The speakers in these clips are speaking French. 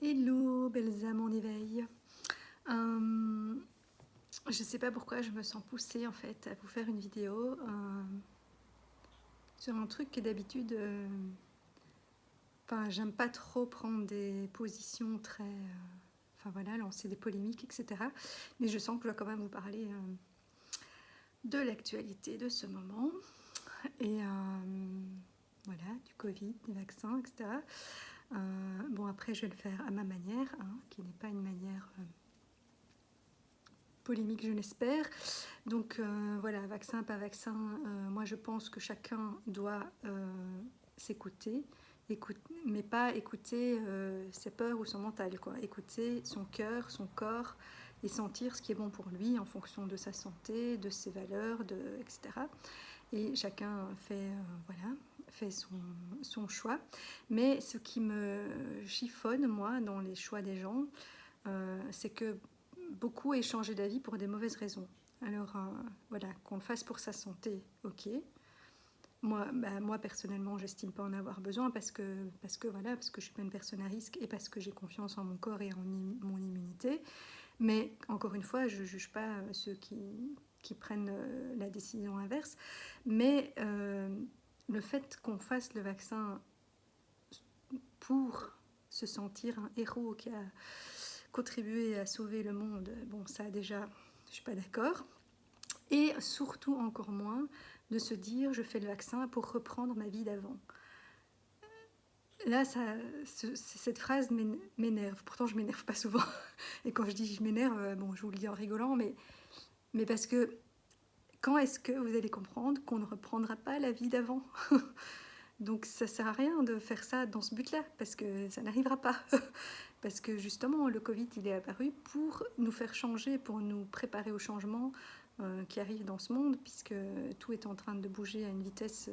Hello, belles âmes en éveil. Je ne sais pas pourquoi je me sens poussée en fait à vous faire une vidéo sur un truc que d'habitude, j'aime pas trop prendre des positions très, voilà, lancer des polémiques, etc. Mais je sens que je dois quand même vous parler de l'actualité de ce moment et voilà, du Covid, des vaccins, etc. Bon, après, je vais le faire à ma manière, qui n'est pas une manière polémique, je l'espère. Donc voilà, vaccin, pas vaccin, moi je pense que chacun doit s'écouter, mais pas écouter ses peurs ou son mental, quoi. Écouter son cœur, son corps et sentir ce qui est bon pour lui en fonction de sa santé, de ses valeurs, etc. Et chacun fait son choix. Mais ce qui me chiffonne, moi, dans les choix des gens, c'est que beaucoup aient changé d'avis pour des mauvaises raisons. Alors voilà, qu'on le fasse pour sa santé, ok. Moi personnellement, j'estime pas en avoir besoin parce que je suis pas une personne à risque et parce que j'ai confiance en mon corps et en mon immunité. Mais encore une fois, je juge pas ceux qui prennent la décision inverse. Mais le fait qu'on fasse le vaccin pour se sentir un héros qui a contribué à sauver le monde, bon, ça déjà, je suis pas d'accord. Et surtout encore moins de se dire je fais le vaccin pour reprendre ma vie d'avant. Là, cette phrase m'énerve. Pourtant, je m'énerve pas souvent. Et quand je dis je m'énerve, bon, je vous le dis en rigolant, mais parce que quand est-ce que vous allez comprendre qu'on ne reprendra pas la vie d'avant? Donc ça sert à rien de faire ça dans ce but-là, parce que ça n'arrivera pas. Parce que justement, le Covid, il est apparu pour nous faire changer, pour nous préparer au changement qui arrive dans ce monde, puisque tout est en train de bouger à une vitesse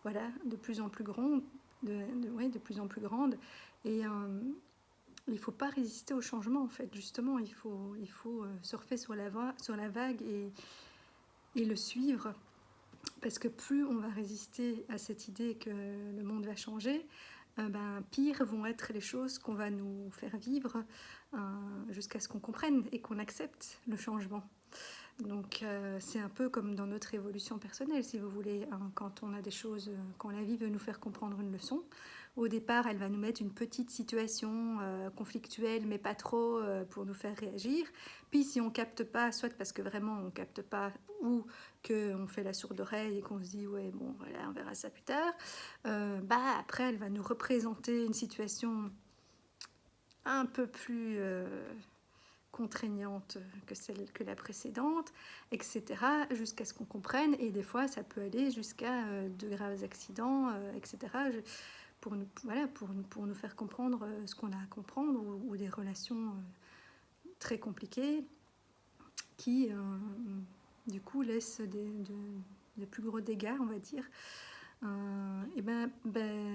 de plus en plus grande. De plus en plus grande. Et il ne faut pas résister au changement, en fait. Justement, il faut surfer sur la vague et le suivre. Parce que plus on va résister à cette idée que le monde va changer, pire vont être les choses qu'on va nous faire vivre jusqu'à ce qu'on comprenne et qu'on accepte le changement. Donc c'est un peu comme dans notre évolution personnelle, si vous voulez, quand on a des choses, quand la vie veut nous faire comprendre une leçon. Au départ, elle va nous mettre une petite situation conflictuelle, mais pas trop, pour nous faire réagir. Puis si on capte pas, soit parce que vraiment on capte pas, ou qu'on fait la sourde oreille et qu'on se dit ouais bon voilà on verra ça plus tard, après elle va nous représenter une situation un peu plus contraignante que la précédente, etc., jusqu'à ce qu'on comprenne. Et des fois, ça peut aller jusqu'à de graves accidents, etc., pour nous faire comprendre ce qu'on a à comprendre, ou des relations très compliquées qui, du coup, laissent des plus gros dégâts, on va dire.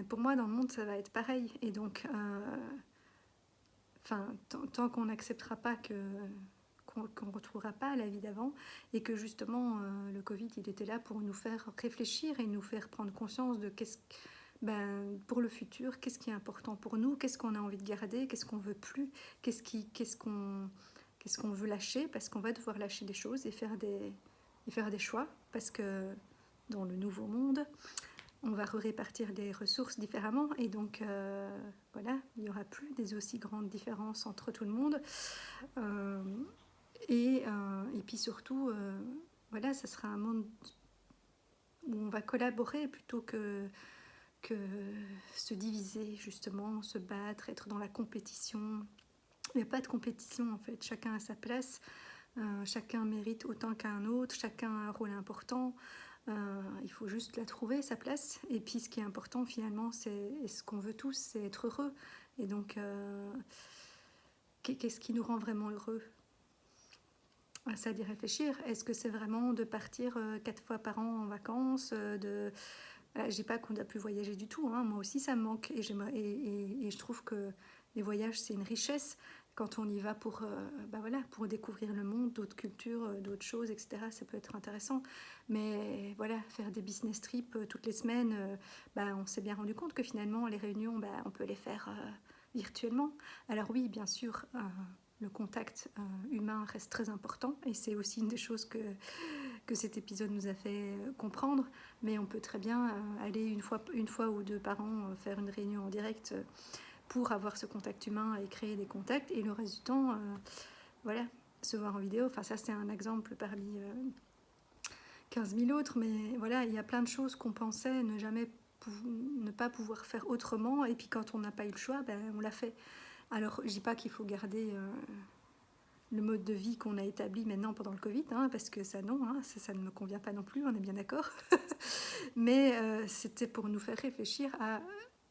Pour moi, dans le monde, ça va être pareil. Et donc, tant qu'on n'acceptera pas qu'on ne retrouvera pas la vie d'avant, et que justement le Covid il était là pour nous faire réfléchir et nous faire prendre conscience de pour le futur, qu'est-ce qui est important pour nous, qu'est-ce qu'on a envie de garder, qu'est-ce qu'on veut plus, qu'est-ce qu'on veut lâcher, parce qu'on va devoir lâcher des choses et faire des choix, parce que dans le nouveau monde, on va répartir les ressources différemment, et donc voilà, il n'y aura plus des aussi grandes différences entre tout le monde. Et puis surtout, voilà, ça sera un monde où on va collaborer plutôt que se diviser, justement, se battre, être dans la compétition. Il n'y a pas de compétition en fait, chacun a sa place, chacun mérite autant qu'un autre, chacun a un rôle important. Il faut juste la trouver, sa place. Et puis ce qui est important finalement, et ce qu'on veut tous, c'est être heureux. Et donc, qu'est-ce qui nous rend vraiment heureux? Ça d'y réfléchir. Est-ce que c'est vraiment de partir 4 fois par an en vacances, je dis pas qu'on n'a plus voyager du tout, hein. Moi aussi ça me manque, et je trouve que les voyages c'est une richesse quand on y va pour découvrir le monde, d'autres cultures, d'autres choses, etc. Ça peut être intéressant, mais voilà, faire des business trips toutes les semaines, on s'est bien rendu compte que finalement les réunions, on peut les faire virtuellement. Alors oui, bien sûr, le contact humain reste très important et c'est aussi une des choses que cet épisode nous a fait comprendre, mais on peut très bien aller une fois ou deux par an faire une réunion en direct pour avoir ce contact humain et créer des contacts, et le reste du temps, voilà, se voir en vidéo. Enfin, ça, c'est un exemple parmi 15 000 autres, mais voilà, il y a plein de choses qu'on pensait ne pas pouvoir faire autrement, et puis quand on n'a pas eu le choix, ben, on l'a fait. Alors, je dis pas qu'il faut garder le mode de vie qu'on a établi maintenant pendant le Covid, hein, parce que ça, non, hein, ça ne me convient pas non plus, on est bien d'accord. Mais c'était pour nous faire réfléchir à,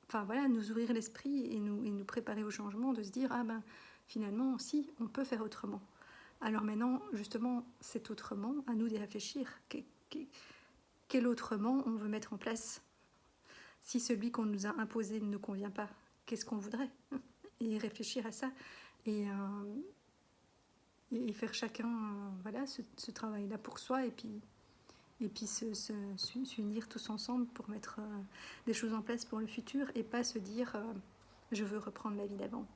enfin voilà, nous ouvrir l'esprit et nous préparer au changement, de se dire, ah ben, finalement, si, on peut faire autrement. Alors maintenant, justement, c'est autrement, à nous d'y réfléchir. Quel autrement on veut mettre en place? Si celui qu'on nous a imposé ne nous convient pas, qu'est-ce qu'on voudrait? Et réfléchir à ça. Et faire chacun voilà, ce travail-là pour soi, et puis s'unir tous ensemble pour mettre des choses en place pour le futur, et pas se dire je veux reprendre ma vie d'avant.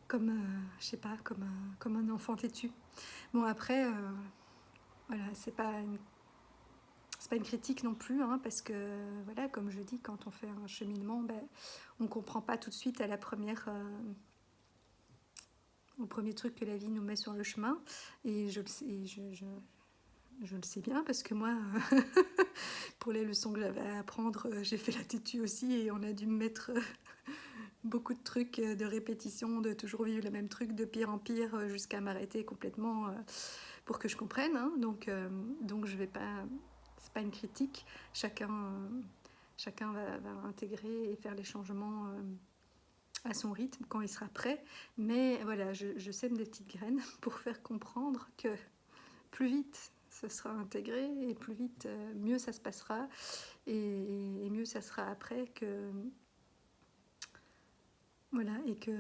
Comme, je sais pas, comme un enfant têtu. Bon, après, voilà, c'est pas une critique non plus, hein, parce que, voilà, comme je dis, quand on fait un cheminement, ben, on comprend pas tout de suite à la première... au premier truc que la vie nous met sur le chemin, et je le sais bien, parce que moi, pour les leçons que j'avais à apprendre, j'ai fait la têtue aussi, et on a dû me mettre beaucoup de trucs de répétition, de toujours vivre le même truc de pire en pire, jusqu'à m'arrêter complètement pour que je comprenne, hein. Donc je vais pas, c'est pas une critique, chacun va intégrer et faire les changements à son rythme quand il sera prêt, mais voilà, je sème des petites graines pour faire comprendre que plus vite ce sera intégré, et plus vite, mieux ça se passera, et mieux ça sera après, que voilà, et que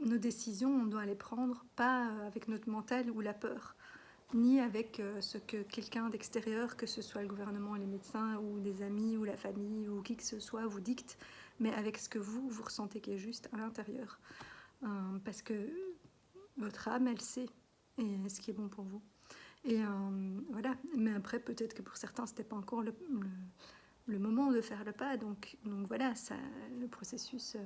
nos décisions, on doit les prendre pas avec notre mental ou la peur, ni avec ce que quelqu'un d'extérieur, que ce soit le gouvernement, les médecins, ou des amis, ou la famille, ou qui que ce soit, vous dicte, mais avec ce que vous ressentez qui est juste à l'intérieur. Parce que votre âme, elle sait, et ce qui est bon pour vous. Et voilà, mais après, peut-être que pour certains, c'était pas encore le moment de faire le pas, donc voilà, ça, le processus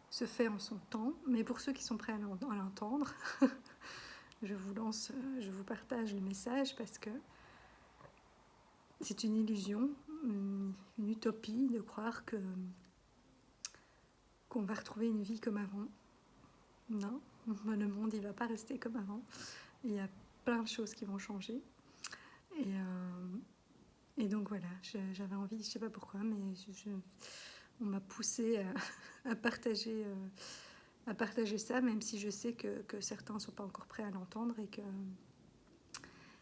se fait en son temps. Mais pour ceux qui sont prêts à l'entendre, je vous partage le message, parce que c'est une illusion, une utopie de croire qu'on va retrouver une vie comme avant. Non, le monde, il va pas rester comme avant. Il y a plein de choses qui vont changer. Et donc voilà, j'avais envie, je sais pas pourquoi, mais on m'a poussée à partager ça, même si je sais que certains ne sont pas encore prêts à l'entendre,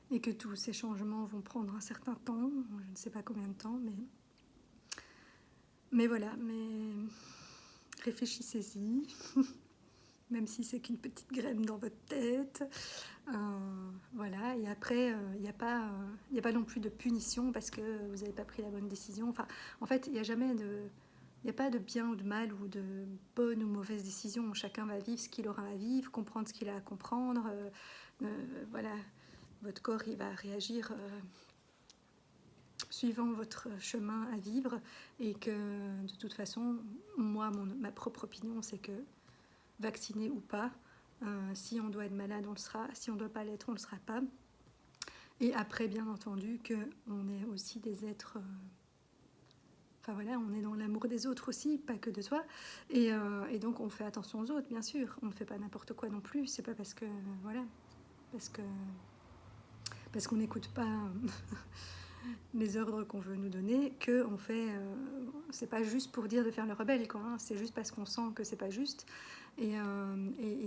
et que tous ces changements vont prendre un certain temps, je ne sais pas combien de temps, mais voilà, mais réfléchissez-y, même si c'est qu'une petite graine dans votre tête. Voilà, et après, il n'y a pas non plus de punition parce que vous n'avez pas pris la bonne décision. Enfin, en fait, il n'y a pas de bien ou de mal, ou de bonne ou mauvaise décision. Chacun va vivre ce qu'il aura à vivre, comprendre ce qu'il a à comprendre. Voilà, votre corps, il va réagir suivant votre chemin à vivre, et que de toute façon, moi, ma propre opinion, c'est que vacciné ou pas, si on doit être malade, on le sera. Si on ne doit pas l'être, on ne le sera pas. Et après, bien entendu, qu'on est aussi des êtres... Enfin voilà, on est dans l'amour des autres aussi, pas que de soi. Et donc on fait attention aux autres, bien sûr. On ne fait pas n'importe quoi non plus. C'est pas parce que... Voilà. Parce qu'on n'écoute pas les ordres qu'on veut nous donner qu'on fait... c'est pas juste pour dire de faire le rebelle, quoi, hein. C'est juste parce qu'on sent que c'est pas juste. Et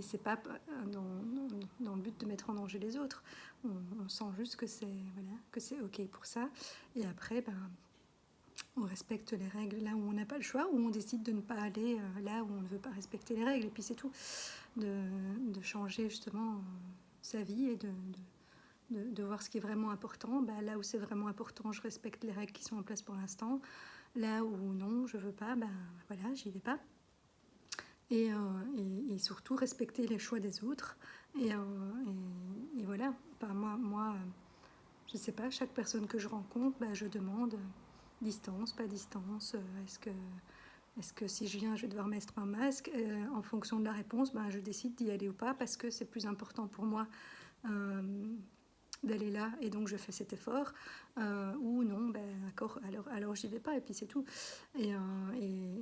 c'est pas dans le but de mettre en danger les autres. On sent juste que c'est ok pour ça. Et après, on respecte les règles là où on n'a pas le choix, ou on décide de ne pas aller là où on ne veut pas respecter les règles. Et puis c'est tout. De changer justement sa vie, et de voir ce qui est vraiment important. Là où c'est vraiment important, je respecte les règles qui sont en place pour l'instant. Là où non, je veux pas, ben voilà, j'y vais pas. Et surtout respecter les choix des autres. Et voilà, enfin, moi je sais pas, chaque personne que je rencontre, ben, je demande distance, pas distance, est-ce que si je viens, je vais devoir mettre un masque. En fonction de la réponse, ben, je décide d'y aller ou pas parce que c'est plus important pour moi d'aller là et donc je fais cet effort. Ou non, ben, d'accord, alors j'y vais pas et puis c'est tout. Et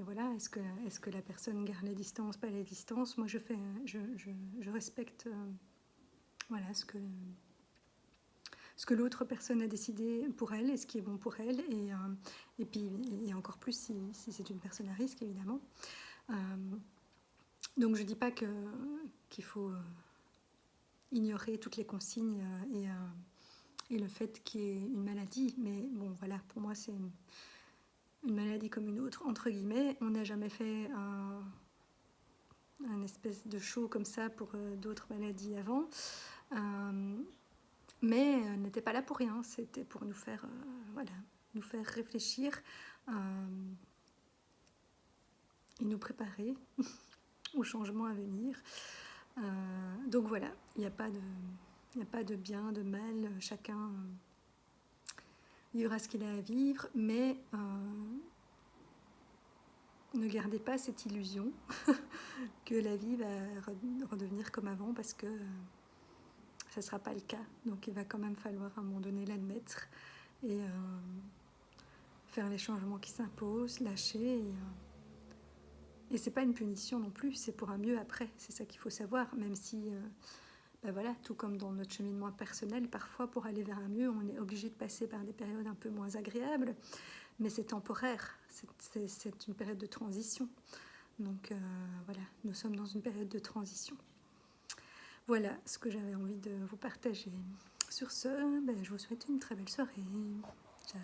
voilà, est-ce que la personne garde les distances, pas les distances? Moi, je respecte voilà, ce que l'autre personne a décidé pour elle et ce qui est bon pour elle. Et puis, et encore plus si c'est une personne à risque, évidemment. Euh, donc je dis pas qu'il faut ignorer toutes les consignes et le fait qu'il y ait une maladie. Mais bon, voilà, pour moi, c'est une maladie comme une autre, entre guillemets. On n'a jamais fait un espèce de show comme ça pour d'autres maladies avant. Mais elle n'était pas là pour rien. C'était pour nous faire, voilà, nous faire réfléchir et nous préparer au changement à venir. Donc voilà, il n'y a pas de bien, de mal. Chacun vivra ce qu'il a à vivre, mais ne gardez pas cette illusion que la vie va redevenir comme avant parce que ça ne sera pas le cas. Donc il va quand même falloir à un moment donné l'admettre et faire les changements qui s'imposent, lâcher. Et c'est pas une punition non plus, c'est pour un mieux après. C'est ça qu'il faut savoir, même si, ben voilà, tout comme dans notre cheminement personnel, parfois pour aller vers un mieux, on est obligé de passer par des périodes un peu moins agréables, mais c'est temporaire, c'est une période de transition. Donc voilà, nous sommes dans une période de transition. Voilà ce que j'avais envie de vous partager. Sur ce, ben, je vous souhaite une très belle soirée. Ciao.